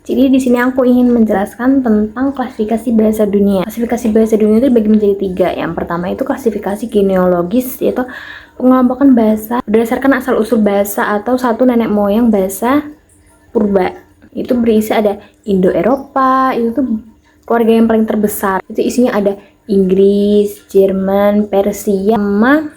Jadi di sini aku ingin menjelaskan tentang klasifikasi bahasa dunia. Klasifikasi bahasa dunia itu dibagi menjadi 3. Yang pertama itu klasifikasi genealogis, yaitu pengelompokan bahasa berdasarkan asal-usul bahasa atau satu nenek moyang bahasa purba. Itu berisi ada Indo-Eropa, itu tuh keluarga yang paling terbesar. Itu isinya ada Inggris, Jerman, Persia, sama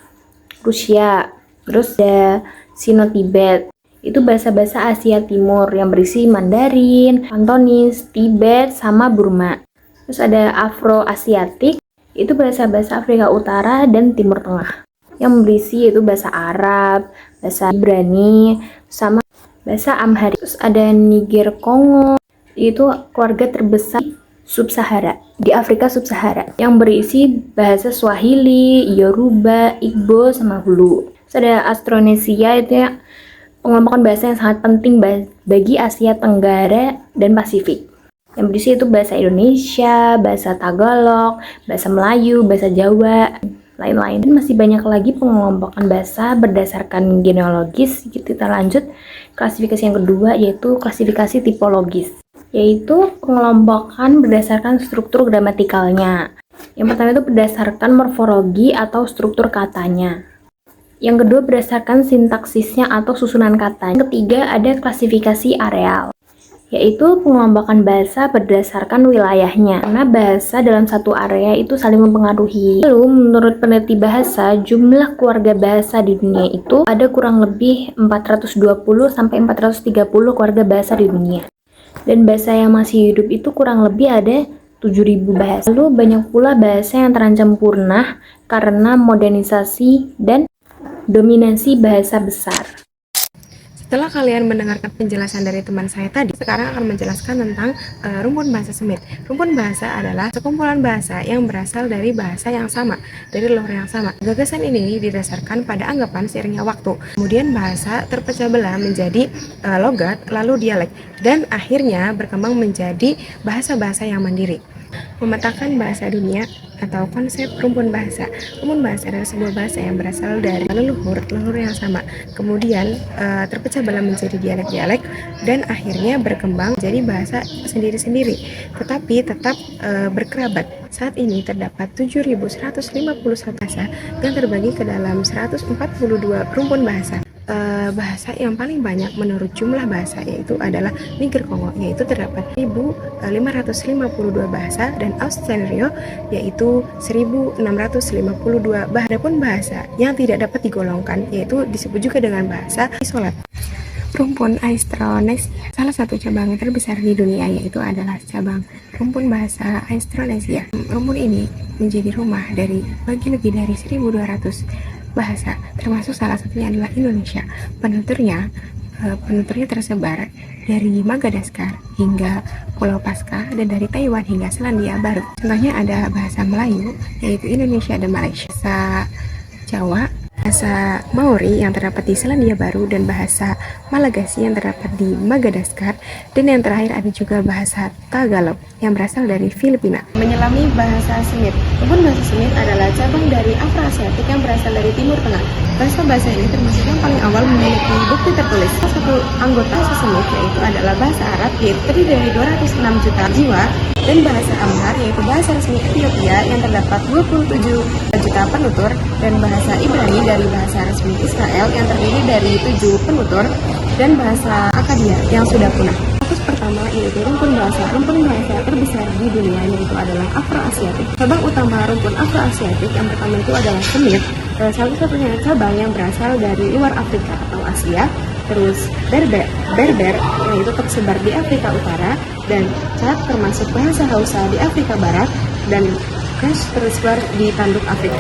Rusia. Terus ada Sino-Tibet. Itu bahasa-bahasa Asia Timur yang berisi Mandarin, Kantonis, Tibet, sama Burma. Terus ada Afro-Asiatik, itu bahasa-bahasa Afrika Utara dan Timur Tengah. Yang berisi yaitu bahasa Arab, bahasa Ibrani, sama bahasa Amharic. Terus ada Niger Kongo, itu keluarga terbesar Sub-Sahara, di Afrika Sub-Sahara, yang berisi bahasa Swahili, Yoruba, Igbo, sama Hulu. Terus ada Austronesia, itu ya pengelompokan bahasa yang sangat penting bagi Asia Tenggara dan Pasifik. Yang berisi itu bahasa Indonesia, bahasa Tagalog, bahasa Melayu, bahasa Jawa, lain-lain. Dan masih banyak lagi pengelompokan bahasa berdasarkan genealogis. Kita lanjut klasifikasi yang kedua, yaitu klasifikasi tipologis, yaitu pengelompokan berdasarkan struktur gramatikalnya. Yang pertama itu berdasarkan morfologi atau struktur katanya. Yang kedua berdasarkan sintaksisnya atau susunan kata. Yang ketiga ada klasifikasi areal, yaitu pengelompokan bahasa berdasarkan wilayahnya, karena bahasa dalam satu area itu saling mempengaruhi. Lalu menurut peneliti bahasa, jumlah keluarga bahasa di dunia itu ada kurang lebih 420 sampai 430 keluarga bahasa di dunia. Dan bahasa yang masih hidup itu kurang lebih ada 7.000 bahasa. Lalu banyak pula bahasa yang terancam punah karena modernisasi dan dominasi bahasa besar. Setelah kalian mendengarkan penjelasan dari teman saya tadi, sekarang akan menjelaskan tentang rumpun bahasa Semit. Rumpun bahasa adalah sekumpulan bahasa yang berasal dari bahasa yang sama, dari luar yang sama. Gagasan ini didasarkan pada anggapan seiringnya waktu. Kemudian bahasa terpecah belah menjadi logat, lalu dialek, dan akhirnya berkembang menjadi bahasa-bahasa yang mandiri. Memetakan bahasa dunia atau konsep rumpun bahasa. Rumpun bahasa adalah sebuah bahasa yang berasal dari leluhur yang sama, kemudian terpecah belah menjadi dialek-dialek, dan akhirnya berkembang menjadi bahasa sendiri-sendiri, tetapi tetap berkerabat. Saat ini terdapat 7.151 bahasa yang terbagi ke dalam 142 rumpun bahasa. Bahasa yang paling banyak menurut jumlah bahasa yaitu adalah Niger Kongo, yaitu terdapat 1.552 bahasa, dan Australia yaitu 1.652 bahasa. Adapun bahasa yang tidak dapat digolongkan yaitu disebut juga dengan bahasa isolat. Rumpun Austronesia, salah satu cabang terbesar di dunia, yaitu adalah cabang rumpun bahasa Austronesia. Rumpun ini menjadi rumah dari bagi lebih dari 1.200 bahasa, termasuk salah satunya adalah Indonesia. Penuturnya tersebar dari Madagaskar hingga Pulau Paskah, dan dari Taiwan hingga Selandia Baru. Contohnya ada bahasa Melayu, yaitu Indonesia dan Malaysia, bahasa Jawa, bahasa Maori yang terdapat di Selandia Baru, dan bahasa Malagasy yang terdapat di Madagaskar, dan yang terakhir ada juga bahasa Tagalog yang berasal dari Filipina. Menyelami bahasa Semit. Rumpun bahasa Semit adalah cabang dari Afro-Asiatik yang berasal dari Timur Tengah. Bahasa ini termasuk yang paling awal memiliki bukti tertulis. Salah satu anggota bahasa Semit yaitu adalah bahasa Arab, yaitu terdiri dari 206 juta jiwa, dan bahasa Amhar yaitu bahasa resmi Ethiopia yang terdapat 27 juta penutur, dan bahasa Ibrani dari bahasa resmi Israel yang terdiri dari 7 penutur, dan bahasa Akkadia yang sudah punah. Fokus pertama yaitu rumpun bahasa terbesar di dunia, yaitu adalah Afro-Asiatik. Cabang utama rumpun Afro-Asiatik yang pertama itu adalah Semit, salah satunya cabang yang berasal dari luar Afrika atau Asia. Terus Berber yaitu tersebar di Afrika Utara, dan Chad termasuk bahasa Hausa di Afrika Barat, dan Kesh tersebar di tanduk Afrika.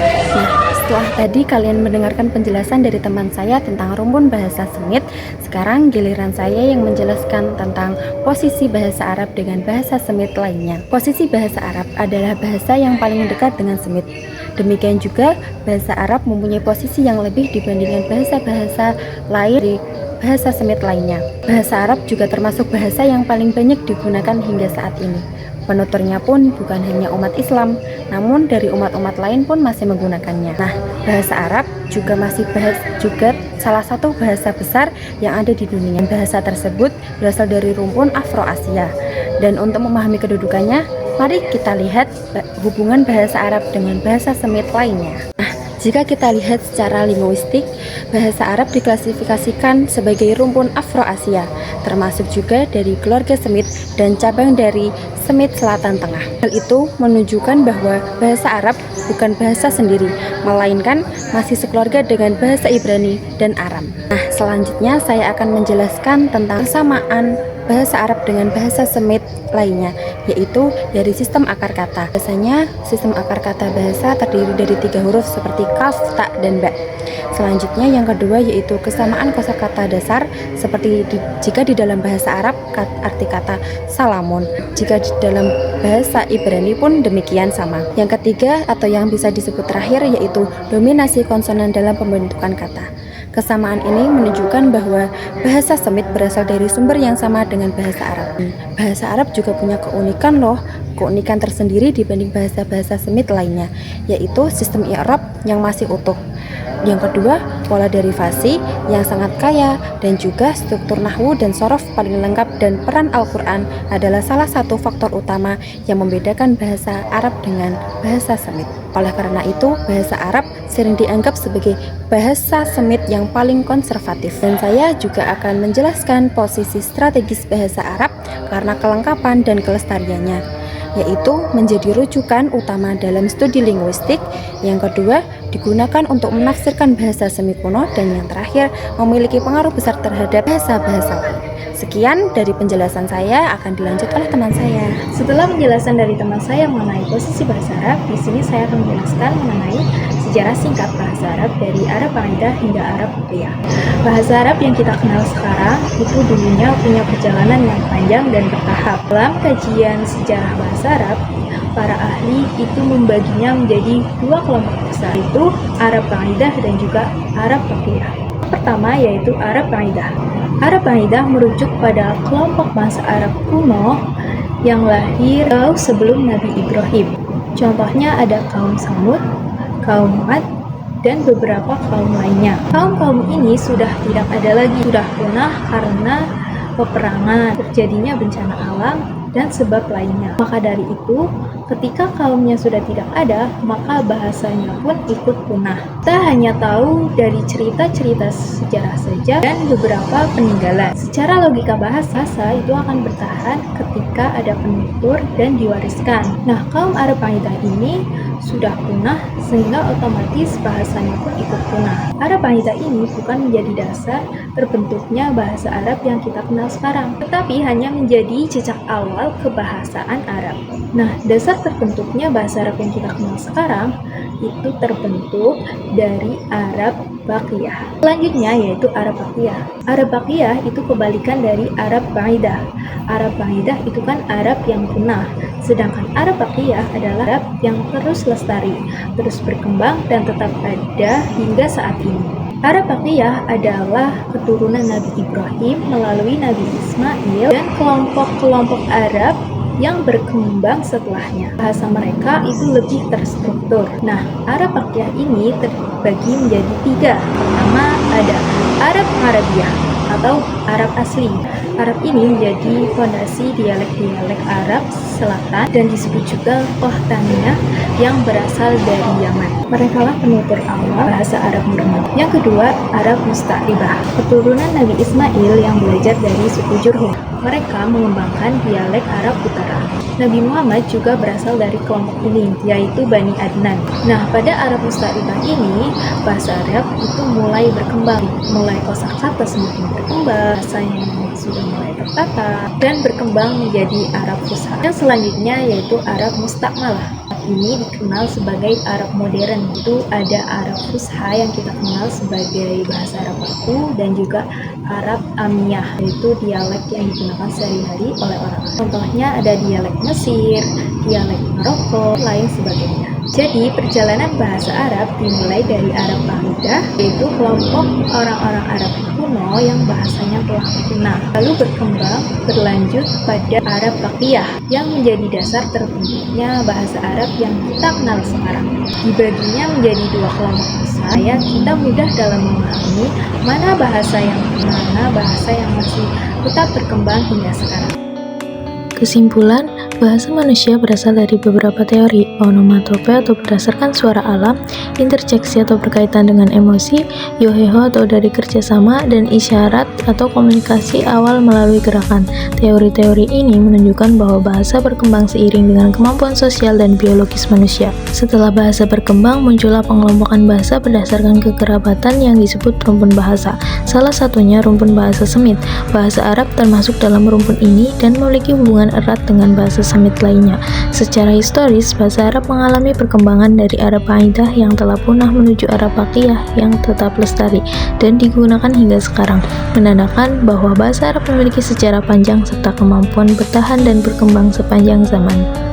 Setelah tadi kalian mendengarkan penjelasan dari teman saya tentang rumpun bahasa Semit, sekarang giliran saya yang menjelaskan tentang posisi bahasa Arab dengan bahasa Semit lainnya. Posisi bahasa Arab adalah bahasa yang paling dekat dengan Semit. Demikian juga bahasa Arab mempunyai posisi yang lebih dibandingkan bahasa-bahasa lain di bahasa Semit lainnya. Bahasa Arab juga termasuk bahasa yang paling banyak digunakan hingga saat ini. Penuturnya pun bukan hanya umat Islam, namun dari umat-umat lain pun masih menggunakannya. Nah, bahasa Arab juga juga salah satu bahasa besar yang ada di dunia. Bahasa tersebut berasal dari rumpun Afro-Asia. Dan untuk memahami kedudukannya, mari kita lihat hubungan bahasa Arab dengan bahasa Semit lainnya. Jika kita lihat secara linguistik, bahasa Arab diklasifikasikan sebagai rumpun Afro-Asia, termasuk juga dari keluarga Semit dan cabang dari Semit Selatan Tengah. Hal itu menunjukkan bahwa bahasa Arab bukan bahasa sendiri, melainkan masih sekeluarga dengan bahasa Ibrani dan Aram. Nah, selanjutnya saya akan menjelaskan tentang kesamaan bahasa Arab dengan bahasa Semit lainnya, yaitu dari sistem akar kata. Biasanya sistem akar kata bahasa terdiri dari 3 huruf seperti kaf, ta, dan ba. Selanjutnya yang kedua yaitu kesamaan kosakata dasar, seperti jika di dalam bahasa Arab arti kata salamun, jika di dalam bahasa Ibrani pun demikian sama. Yang ketiga atau yang bisa disebut terakhir yaitu dominasi konsonan dalam pembentukan kata. Kesamaan ini menunjukkan bahwa bahasa Semit berasal dari sumber yang sama dengan bahasa Arab. Bahasa Arab juga punya keunikan tersendiri dibanding bahasa-bahasa Semit lainnya, yaitu sistem i'rab yang masih utuh. Yang kedua, pola derivasi yang sangat kaya, dan juga struktur nahwu dan sorof paling lengkap, dan peran Al-Quran adalah salah satu faktor utama yang membedakan bahasa Arab dengan bahasa Semit. Oleh karena itu, bahasa Arab sering dianggap sebagai bahasa Semit yang paling konservatif. Dan saya juga akan menjelaskan posisi strategis bahasa Arab karena kelengkapan dan kelestariannya, yaitu menjadi rujukan utama dalam studi linguistik. Yang kedua, digunakan untuk menafsirkan bahasa Semit kuno, dan yang terakhir, memiliki pengaruh besar terhadap bahasa-bahasa lain. Sekian dari penjelasan saya, akan dilanjut oleh teman saya. Setelah penjelasan dari teman saya mengenai posisi bahasa Arab, di sini saya akan menjelaskan mengenai sejarah singkat bahasa Arab dari Arab Qaidah hingga Arab Baqiyah. Bahasa Arab yang kita kenal sekarang itu dulunya punya perjalanan yang panjang dan bertahap. Dalam kajian sejarah bahasa Arab, para ahli itu membaginya menjadi 2 kelompok besar, yaitu Arab Qaidah dan juga Arab Baqiyah. Pertama yaitu Arab Qaidah. Arab Qaidah merujuk pada kelompok bangsa Arab kuno yang lahir jauh sebelum Nabi Ibrahim. Contohnya ada kaum Samud, kaum Ad, dan beberapa kaum lainnya. Kaum-kaum ini sudah tidak ada lagi, sudah punah karena peperangan, terjadinya bencana alam, dan sebab lainnya. Maka dari itu, ketika kaumnya sudah tidak ada, maka bahasanya pun ikut punah. Kita hanya tahu dari cerita-cerita sejarah saja dan beberapa peninggalan. Secara logika bahasa itu akan bertahan ketika ada penutur dan diwariskan. Nah, kaum Arab Qaidah ini sudah punah sehingga otomatis bahasanya pun ikut punah. Arab Qaidah ini bukan menjadi dasar terbentuknya bahasa Arab yang kita kenal sekarang, tetapi hanya menjadi jejak awal kebahasaan Arab. Nah, dasar terbentuknya bahasa Arab yang kita kenal sekarang itu terbentuk dari Arab Baqiyah. Selanjutnya yaitu Arab Baqiyah. Arab Baqiyah itu kebalikan dari Arab Qaidah. Arab Qaidah itu kan Arab yang punah, sedangkan Arab Baqiyah adalah Arab yang terus lestari, terus berkembang dan tetap ada hingga saat ini. Arab Baqiyah adalah keturunan Nabi Ibrahim melalui Nabi Ismail dan kelompok-kelompok Arab yang berkembang setelahnya. Bahasa mereka itu lebih terstruktur. Nah, Arab Baqiyah ini terbagi menjadi 3. Pertama ada Arab Arabiah atau Arab asli. Arab ini menjadi fondasi dialek-dialek Arab Selatan dan disebut juga Qahtaniyah yang berasal dari Yaman. Mereka lah penutur awal bahasa Arab murni. Yang kedua, Arab Musta'ribah, keturunan Nabi Ismail yang belajar dari suku Jurhum. Mereka mengembangkan dialek Arab Utara. Nabi Muhammad juga berasal dari kelompok ini, yaitu Bani Adnan. Nah, pada Arab Musta'ribah ini, bahasa Arab itu mulai berkembang, mulai kosakata semakin berkembang, bahasanya sudah mulai tertata, dan berkembang menjadi Arab Fusha. Yang selanjutnya yaitu Arab Mustakmalah. Ini dikenal sebagai Arab modern. Itu ada Arab Fusha yang kita kenal sebagai bahasa Arab baku, dan juga Arab Amiyah, yaitu dialek yang digunakan sehari-hari oleh orang. Contohnya ada dialek Mesir, dialek Maroko, lain sebagainya. Jadi, perjalanan bahasa Arab dimulai dari Arab Qamidah, yaitu kelompok orang-orang Arab kuno yang bahasanya telah punah, lalu berkembang berlanjut pada Arab Baqiyah yang menjadi dasar terbentuknya bahasa Arab yang kita kenal sekarang. Dibaginya menjadi dua kelompok besar, ya kita mudah dalam memahami mana bahasa yang masih tetap berkembang hingga sekarang. Kesimpulan, bahasa manusia berasal dari beberapa teori, onomatope atau berdasarkan suara alam, interjeksi atau berkaitan dengan emosi, yoheho atau dari kerjasama, dan isyarat atau komunikasi awal melalui gerakan. Teori-teori ini menunjukkan bahwa bahasa berkembang seiring dengan kemampuan sosial dan biologis manusia. Setelah bahasa berkembang, muncullah pengelompokan bahasa berdasarkan kekerabatan yang disebut rumpun bahasa. Salah satunya rumpun bahasa Semit. Bahasa Arab termasuk dalam rumpun ini dan memiliki hubungan erat dengan bahasa Semit lainnya. Secara historis, bahasa Arab mengalami perkembangan dari Arab Qamidah yang telah punah menuju Arab Baqiyah yang tetap lestari dan digunakan hingga sekarang, menandakan bahwa bahasa Arab memiliki sejarah panjang serta kemampuan bertahan dan berkembang sepanjang zaman.